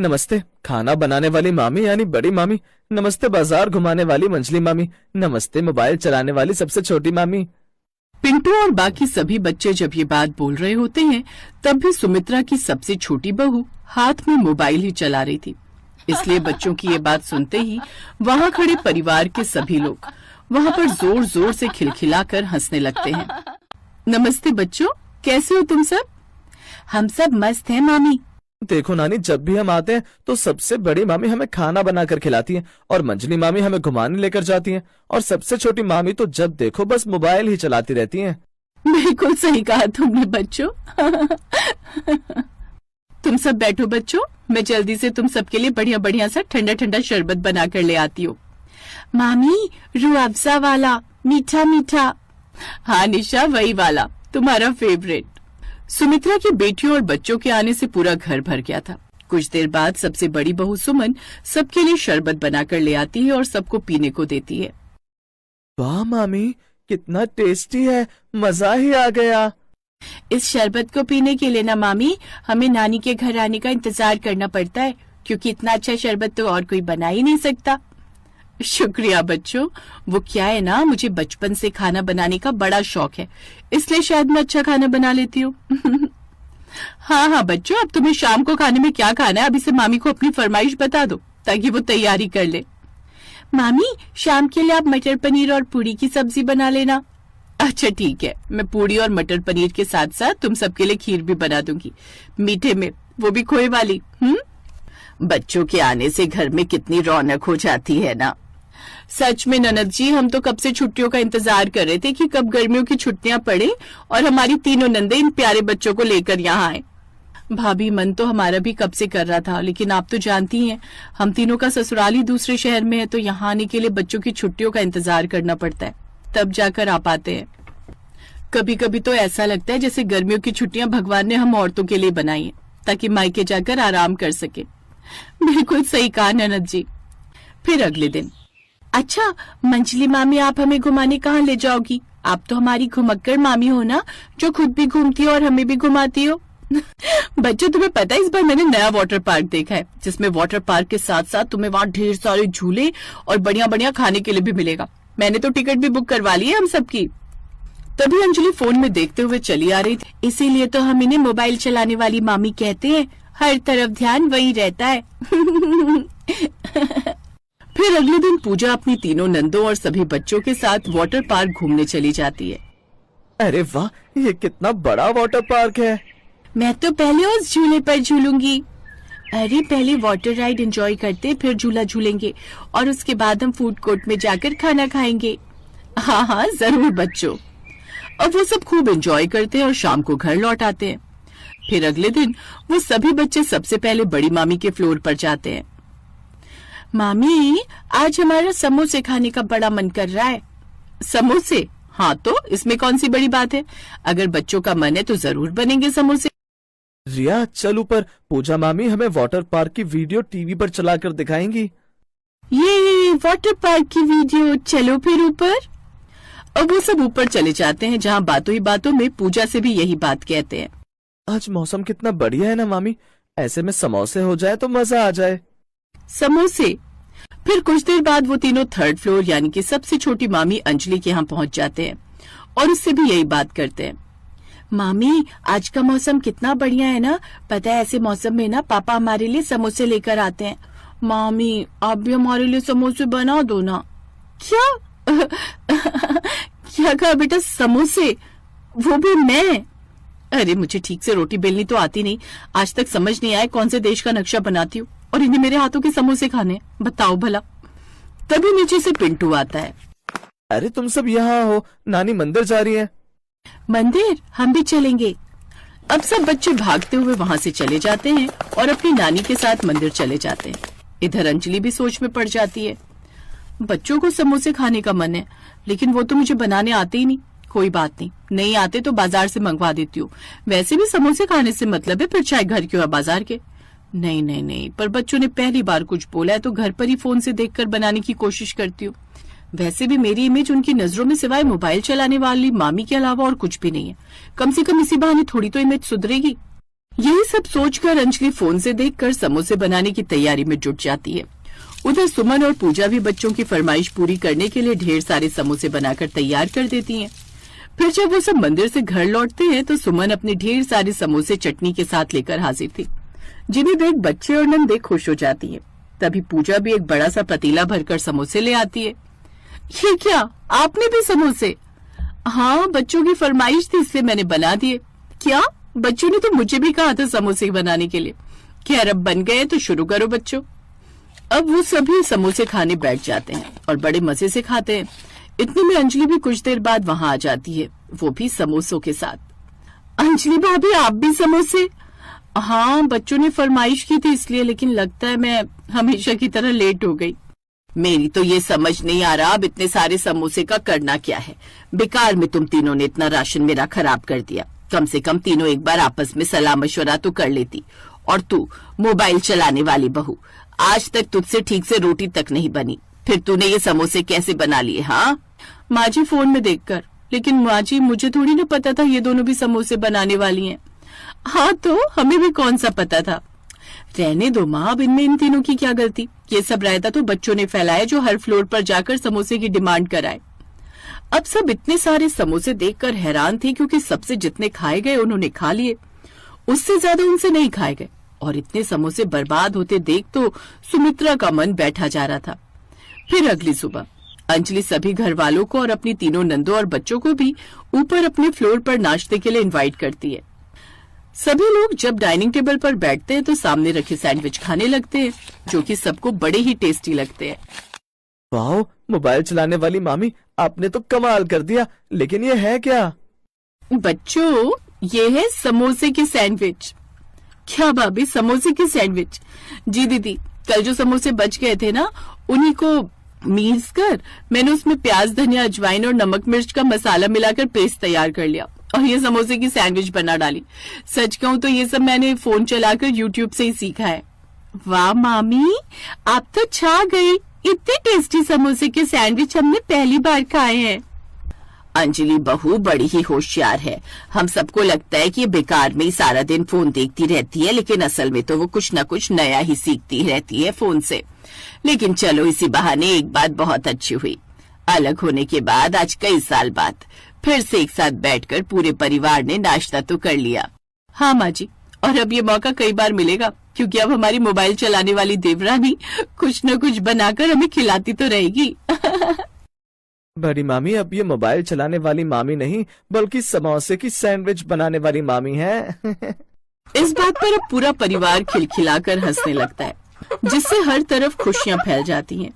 नमस्ते खाना बनाने वाली मामी यानी बड़ी मामी। नमस्ते बाजार घुमाने वाली मंझली मामी। नमस्ते मोबाइल चलाने वाली सबसे छोटी मामी। पिंटू और बाकी सभी बच्चे जब ये बात बोल रहे होते हैं तब भी सुमित्रा की सबसे छोटी बहू हाथ में मोबाइल ही चला रही थी। इसलिए बच्चों की ये बात सुनते ही वहाँ खड़े परिवार के सभी लोग वहाँ पर जोर जोर से खिलखिलाकर हंसने लगते हैं। नमस्ते बच्चों, कैसे हो तुम सब? हम सब मस्त हैं मामी। देखो नानी, जब भी हम आते हैं तो सबसे बड़ी मामी हमें खाना बनाकर खिलाती है और मंझली मामी हमें घुमाने लेकर जाती है और सबसे छोटी मामी तो जब देखो बस मोबाइल ही चलाती रहती हैं। बिल्कुल सही कहा तुमने बच्चों। तुम सब बैठो बच्चों, मैं जल्दी से तुम सबके लिए बढ़िया बढ़िया सा ठंडा ठंडा शरबत बना कर ले आती हूँ। मामी, रूह अफ़ज़ा वाला, मीठा मीठा। हाँ निशा, वही वाला, तुम्हारा फेवरेट। सुमित्रा की बेटियों और बच्चों के आने से पूरा घर भर गया था। कुछ देर बाद सबसे बड़ी बहू सुमन सबके लिए शरबत बनाकर ले आती है और सबको पीने को देती है। वाह मामी, कितना टेस्टी है, मजा ही आ गया। इस शरबत को पीने के लिए ना मामी हमें नानी के घर आने का इंतजार करना पड़ता है, क्योंकि इतना अच्छा शरबत तो और कोई बना ही नहीं सकता। शुक्रिया बच्चों, वो क्या है ना, मुझे बचपन से खाना बनाने का बड़ा शौक है, इसलिए शायद मैं अच्छा खाना बना लेती हूँ। हाँ हाँ बच्चों, अब तुम्हें शाम को खाने में क्या खाना है अभी से मामी को अपनी फरमाइश बता दो ताकि वो तैयारी कर ले। मामी, शाम के लिए आप मटर पनीर और पूरी की सब्जी बना लेना। अच्छा ठीक है, मैं पूरी और मटर पनीर के साथ साथ तुम सबके लिए खीर भी बना दूंगी, मीठे में, वो भी खोए वाली। बच्चों के आने से घर में कितनी रौनक हो जाती है ना। सच में ननद जी, हम तो कब से छुट्टियों का इंतजार कर रहे थे कि कब गर्मियों की छुट्टियां पड़े और हमारी तीनों नंदे इन प्यारे बच्चों को लेकर यहाँ आए। भाभी, मन तो हमारा भी कब से कर रहा था, लेकिन आप तो जानती हैं हम तीनों का ससुराल ही दूसरे शहर में है, तो यहाँ आने के लिए बच्चों की छुट्टियों का इंतजार करना पड़ता है, तब जाकर आ पाते हैं। कभी कभी तो ऐसा लगता है जैसे गर्मियों की छुट्टियां भगवान ने हम औरतों के लिए बनाई है ताकि मायके जाकर आराम कर सके। बिल्कुल सही कहा ननद जी। फिर अगले दिन, अच्छा मंझली मामी, आप हमें घुमाने कहाँ ले जाओगी? आप तो हमारी घुमक्कड़ मामी हो ना, जो खुद भी घूमती हो और हमें भी घुमाती हो। बच्चों, तुम्हें पता है इस बार मैंने नया वाटर पार्क देखा है, जिसमें वाटर पार्क के साथ साथ तुम्हें वहाँ ढेर सारे झूले और बढ़िया बढ़िया खाने के लिए भी मिलेगा। मैंने तो टिकट भी बुक करवा ली है हम सबकी। तभी अंजलि फोन में देखते हुए चली आ रही थी। इसीलिए तो हम इन्हें मोबाइल चलाने वाली मामी कहते हैं, हर तरफ ध्यान वही रहता है। फिर अगले दिन पूजा अपनी तीनों नंदों और सभी बच्चों के साथ वाटर पार्क घूमने चली जाती है। अरे वाह, ये कितना बड़ा वाटर पार्क है। मैं तो पहले उस झूले पर झूलूंगी। अरे पहले वाटर राइड एंजॉय करते, फिर झूला झूलेंगे और उसके बाद हम फूड कोर्ट में जाकर खाना खाएंगे। हाँ हाँ जरूर बच्चों। अब वो सब खूब एंजॉय करते हैं और शाम को घर लौट आते हैं। फिर अगले दिन वो सभी बच्चे सबसे पहले बड़ी मामी के फ्लोर पर जाते हैं। मामी, आज हमारा समोसे खाने का बड़ा मन कर रहा है। समोसे? हाँ तो इसमें कौन सी बड़ी बात है, अगर बच्चों का मन है तो जरूर बनेंगे समोसे। रिया चल ऊपर, पूजा मामी हमें वाटर पार्क की वीडियो टीवी पर चलाकर दिखाएंगी। ये वाटर पार्क की वीडियो, चलो फिर ऊपर। अब वो सब ऊपर चले जाते हैं, जहाँ बातों ही बातों में पूजा से भी यही बात कहते हैं। आज मौसम कितना बढ़िया है ना मामी, ऐसे में समोसे हो जाए तो मजा आ जाए। समोसे। फिर कुछ देर बाद वो तीनों थर्ड फ्लोर यानी कि सबसे छोटी मामी अंजलि के यहाँ पहुँच जाते हैं और उससे भी यही बात करते हैं। मामी, आज का मौसम कितना बढ़िया है ना, पता है ऐसे मौसम में ना पापा हमारे लिए समोसे लेकर आते हैं। मामी, आप भी हमारे लिए समोसे बना दो ना। क्या? क्या कहा बेटा, समोसे? वो भी मैं? अरे मुझे ठीक से रोटी बेलनी तो आती नहीं, आज तक समझ नहीं आया कौन से देश का नक्शा बनाती हूँ और इन्हें मेरे हाथों के समोसे खाने, बताओ भला। तभी नीचे से पिंटू आता है। अरे तुम सब यहाँ हो, नानी मंदिर जा रही है। मंदिर? हम भी चलेंगे। अब सब बच्चे भागते हुए वहाँ से चले जाते हैं और अपनी नानी के साथ मंदिर चले जाते हैं। इधर अंजलि भी सोच में पड़ जाती है। बच्चों को समोसे खाने का मन है, लेकिन वो तो मुझे बनाने आते ही नहीं। कोई बात नहीं, नहीं आते तो बाजार से मंगवा देती हूँ। वैसे भी समोसे खाने से मतलब है, फिर चाहे घर के या बाजार के। नहीं नहीं नहीं, पर बच्चों ने पहली बार कुछ बोला है तो घर पर ही फोन से देखकर बनाने की कोशिश करती हूँ। वैसे भी मेरी इमेज उनकी नजरों में सिवाय मोबाइल चलाने वाली मामी के अलावा और कुछ भी नहीं है। कम से कम इसी बहाने थोड़ी तो इमेज सुधरेगी। यही सब सोचकर अंजलि फोन से देखकर समोसे बनाने की तैयारी में जुट जाती है। उधर सुमन और पूजा भी बच्चों की फरमाइश पूरी करने के लिए ढेर सारे समोसे बनाकर तैयार कर देती हैं। फिर जब वो सब मंदिर से घर लौटते हैं तो सुमन अपने ढेर सारे समोसे चटनी के साथ लेकर हाजिर थी, जिन्हें देख बच्चे और नंदे खुश हो जाती है। तभी पूजा भी एक बड़ा सा पतीला भरकर समोसे ले आती है। ये क्या, आपने भी समोसे? हाँ, बच्चों की फरमाइश थी इसलिए मैंने बना दिए। क्या, बच्चों ने तो मुझे भी कहा था समोसे बनाने के लिए। खैर अब बन गए तो शुरू करो बच्चों। अब वो सभी समोसे खाने बैठ जाते हैं और बड़े मजे से खाते हैं। इतने में अंजलि भी कुछ देर बाद वहां आ जाती है, वो भी समोसों के साथ। अंजलि भाभी, आप भी समोसे? हाँ, बच्चों ने फरमाइश की थी इसलिए, लेकिन लगता है मैं हमेशा की तरह लेट हो गई। मेरी तो ये समझ नहीं आ रहा अब इतने सारे समोसे का करना क्या है। बेकार में तुम तीनों ने इतना राशन मेरा खराब कर दिया। कम से कम तीनों एक बार आपस में सलाह मशवरा तो कर लेती। और तू मोबाइल चलाने वाली बहू, आज तक तुझसे ठीक से रोटी तक नहीं बनी, फिर तूने ये समोसे कैसे बना लिए? हाँ माँ जी, फोन में देखकर। लेकिन माँ जी, मुझे थोड़ी ना पता था ये दोनों भी समोसे बनाने वाली हैं। हाँ तो हमें भी कौन सा पता था। रहने दो माँ, अब इनमें इन तीनों की क्या गलती। ये सब रायता तो बच्चों ने फैलाया जो हर फ्लोर पर जाकर समोसे की डिमांड कराए। अब सब इतने सारे समोसे देखकर हैरान थे, क्योंकि सबसे जितने खाए गए उन्होंने खा लिए, उससे ज्यादा उनसे नहीं खाए गए। और इतने समोसे बर्बाद होते देख तो सुमित्रा का मन बैठा जा रहा था। फिर अगली सुबह अंजलि सभी घर वालों को और अपनी तीनों नंदों और बच्चों को भी ऊपर अपने फ्लोर पर नाश्ते के लिए इनवाइट करती है। सभी लोग जब डाइनिंग टेबल पर बैठते हैं तो सामने रखे सैंडविच खाने लगते हैं, जो कि सबको बड़े ही टेस्टी लगते हैं। वाह, मोबाइल चलाने वाली मामी, आपने तो कमाल कर दिया। लेकिन ये है क्या? बच्चों, ये है समोसे के सैंडविच। क्या भाभी, समोसे के सैंडविच? जी दीदी, कल जो समोसे बच गए थे ना, उन्हीं को मीस कर मैंने उसमें प्याज, धनिया, अजवाइन और नमक मिर्च का मसाला मिलाकर पेस्ट तैयार कर लिया और ये समोसे की सैंडविच बना डाली। सच कहूं तो ये सब मैंने फोन चलाकर यूट्यूब से ही सीखा है। वाह मामी, आप तो छा गई। इतने टेस्टी समोसे के सैंडविच हमने पहली बार खाए हैं। अंजलि बहू बड़ी ही होशियार है। हम सबको लगता है कि ये बेकार में ही सारा दिन फोन देखती रहती है, लेकिन असल में तो वो कुछ न कुछ नया ही सीखती रहती है फोन से। लेकिन चलो, इसी बहाने एक बात बहुत अच्छी हुई। अलग होने के बाद आज कई साल बाद फिर से एक साथ बैठकर पूरे परिवार ने नाश्ता तो कर लिया। हाँ माँ जी, और अब ये मौका कई बार मिलेगा, क्योंकि अब हमारी मोबाइल चलाने वाली देवरानी कुछ न कुछ बनाकर हमें खिलाती तो रहेगी। बड़ी मामी, अब ये मोबाइल चलाने वाली मामी नहीं, बल्कि समोसे की सैंडविच बनाने वाली मामी है। इस बात पर अब पूरा परिवार खिलखिलाकर हंसने लगता है, जिससे हर तरफ खुशियां फैल जाती हैं।